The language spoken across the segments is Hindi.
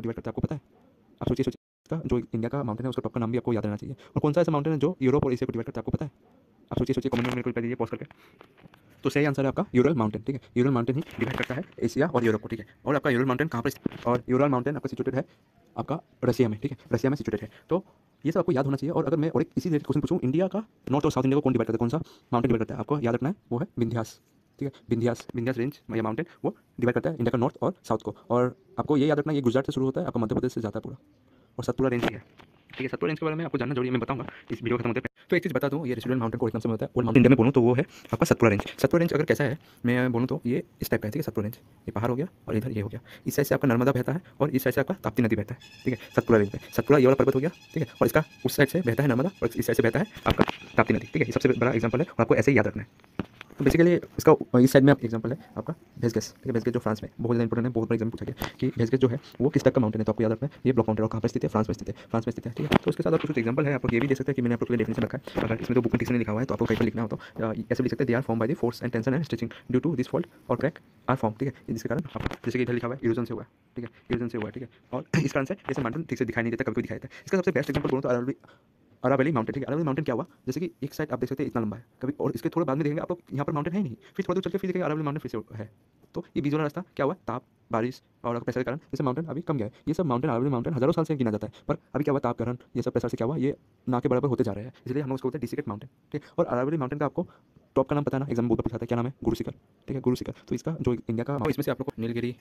डिवाइड करता है, आपको पता है? आप सोचिए सोचिए, इसका जो इंडिया का माउंटेन है उसका टॉप का नाम भी आपको याद रहना चाहिए। और कौन सा ऐसा माउंटेन है जो यूरोप और एशिया को डिवाइड करता है, आपको पता है? आप सोचिए सोचिए, कमेंट में मेरे को रिप्लाई दीजिए पॉज करके। तो सही आंसर है आपका यूरल माउंटेन, ठीक है। यूरल माउंटेन ही डिवाइड करता है एशिया और यूरोप को, ठीक है। और आपका यूरल माउंटेन कहाँ पर और यूरल माउंटेन आपका सिचुएटेड है आपका रशिया में, ठीक है। रशिया में सिचुएटेड है। तो ये सब आपको याद होना चाहिए। और अगर मैं और एक इसी रिलेटेड क्वेश्चन पूछूं, इंडिया का नॉर्थ और साउथ इंडिया को कौन डिवाइड करता है, कौन सा माउंटेन डिवाइड करता है, आपको याद रखना है, वो है विंध्यास, ठीक है। विंध्यास, विंध्यास रेंज या माउंटेन वो डिवाइड करता है इंडिया का नॉर्थ और साउथ को। और आपको ये याद रखना है, ये गुजरात से शुरू होता है, आपका मध्य प्रदेश से जाता है पूरा, और सतपुड़ा रेंज ही है, ठीक है। सतपुड़ा रेंज के बारे में आपको जानना जरूरी है, मैं बताऊंगा इस वीडियो खत्म होते हैं। तो एक चीज़ बता दूँ, ये रेसिडुअल माउंटेन को एकदम से होता है, और माउंटेन इंडिया में बोलूँ तो वो है आपका सतपुड़ा रेंज। सतपुड़ा रेंज अगर कैसा है, मैं बोलूँ तो ये इस टाइप का है, ठीक है। सतपुड़ा रेंज ये पहाड़ हो गया, और इधर ये हो गया, इस साइड से आपका नर्मदा बहता है, और इस साइड से आपका ताप्ती नदी बहता है, ठीक है। सतपुड़ा रेंज में सतपुड़ा ये वाला पर्वत हो गया, ठीक है, और इसका उस साइड से बहता है नर्मदा, और इस साइड से बहता है आपका ताप्ती नदी, ठीक है। ये सबसे बड़ा एग्जाम्पल है, और आपको ऐसे ही याद रखना है। तो बेसिकली इसका इस साइड में आप एग्जांपल है आपका भेसगेस, ठीक है। भेसगेस जो फ्रांस में बहुत ज़्यादा इंपॉर्टेंट है, बहुत बड़ा एग्जाम पूछा गया कि भेसगेस जो है वो किस टाइप का माउंटेन है, तो आपको याद रखना है ये ब्लॉक माउंटेन, और कहाँ पर स्थित है, फ्रांस में स्थित है, फ्रांस में स्थित है, ठीक है। तो इसके साथ आप कुछ एग्जांपल है, आप ये भी देख सकते हैं कि मैंने आपको डेफिनेशन रखा है। अगर इसमें तो बुक में किसी ने लिखा हुआ है, तो आपको कहीं पर लिखना हो तो ऐसे लिख सकते हैं, they are form by the force and tension and stretching due to this fault और क्रैक आर फॉर्म, ठीक है। जिसके कारण आपको जैसे कि इधर लिखा हुआ है इरोजन से हुआ है, ठीक है, इरोजन से हुआ है, ठीक है। और इस कारण से जैसे माउंटेन ठीक से दिखाई नहीं देता, कभी कभी दिखाई देता है। इसका सबसे बेस्ट एग्जांपल बोलूँ तो अरावली माउंटेन, ठीक है। अरावली माउंटेन क्या हुआ, जैसे कि एक साइड आप देख सकते हैं इतना लंबा है कभी, और इसके थोड़ा बाद में देखेंगे आप लोग यहाँ पर माउंटेन है ही नहीं, फिर थोड़ा दूर चल के फिर देखेंगे अरावली माउंटेन फिर से है। तो ये बीच वाला रास्ता क्या हुआ, ताप, बारिश और प्रेशर के कारण जैसे माउंटेन अभी कम गया है। ये सब माउंटेन, अरावली माउंटेन हजारों साल से गिना जाता है, पर अभी क्या हुआ, ताप कारण ये सब प्रेशर से क्या हुआ, ये ना के बराबर होते जा रहे हैं, इसलिए हम लोग उसको बोलते हैं डिसिकेट माउंटेन, ठीक है। और अरावली माउंटेन का आपको टॉप का नाम पता है ना, एग्जाम बहुत पूछा था, क्या नाम है, गुरु शिखर, ठीक है, गुरु शिखर। तो इसका जो इंडिया का इसमें से आप लोग को नीलगिरी,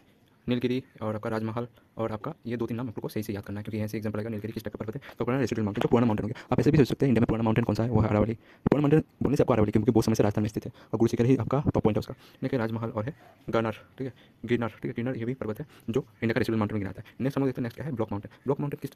नीलगिरी और आपका राजमहल और आपका ये दो तीन नाम आप लोग को सही से याद करना है, क्योंकि यहाँ से एग्जाम्पल आएगा नीलगिरी किस टाइप का पर्वत है, तो पुराना रेसिडुअल माउंटेन, जो पुराना माउंटेन हो गया। आप ऐसे भी सोच सकते हैं इंडिया में पुराना माउंटेन कौन सा है, वो है अरावली। पुराना माउंटेन बोलने से आपको अरावली क्योंकि बहुत समय से राजस्थान में स्थित है, और गुरु शिखर ही आपका टॉप पॉइंट है उसका। देखिए राजमहल और है गनर, ठीक है, गिरनार, ठीक है, गिरनार ये भी पर्वत है जो इंडिया का रेसिडुअल माउंटेन में गिनाता है। नेक्स्ट हम लोग देखते हैं, नेक्स्ट क्या है, ब्लॉक माउंटेन। ब्लॉक माउंटेन किस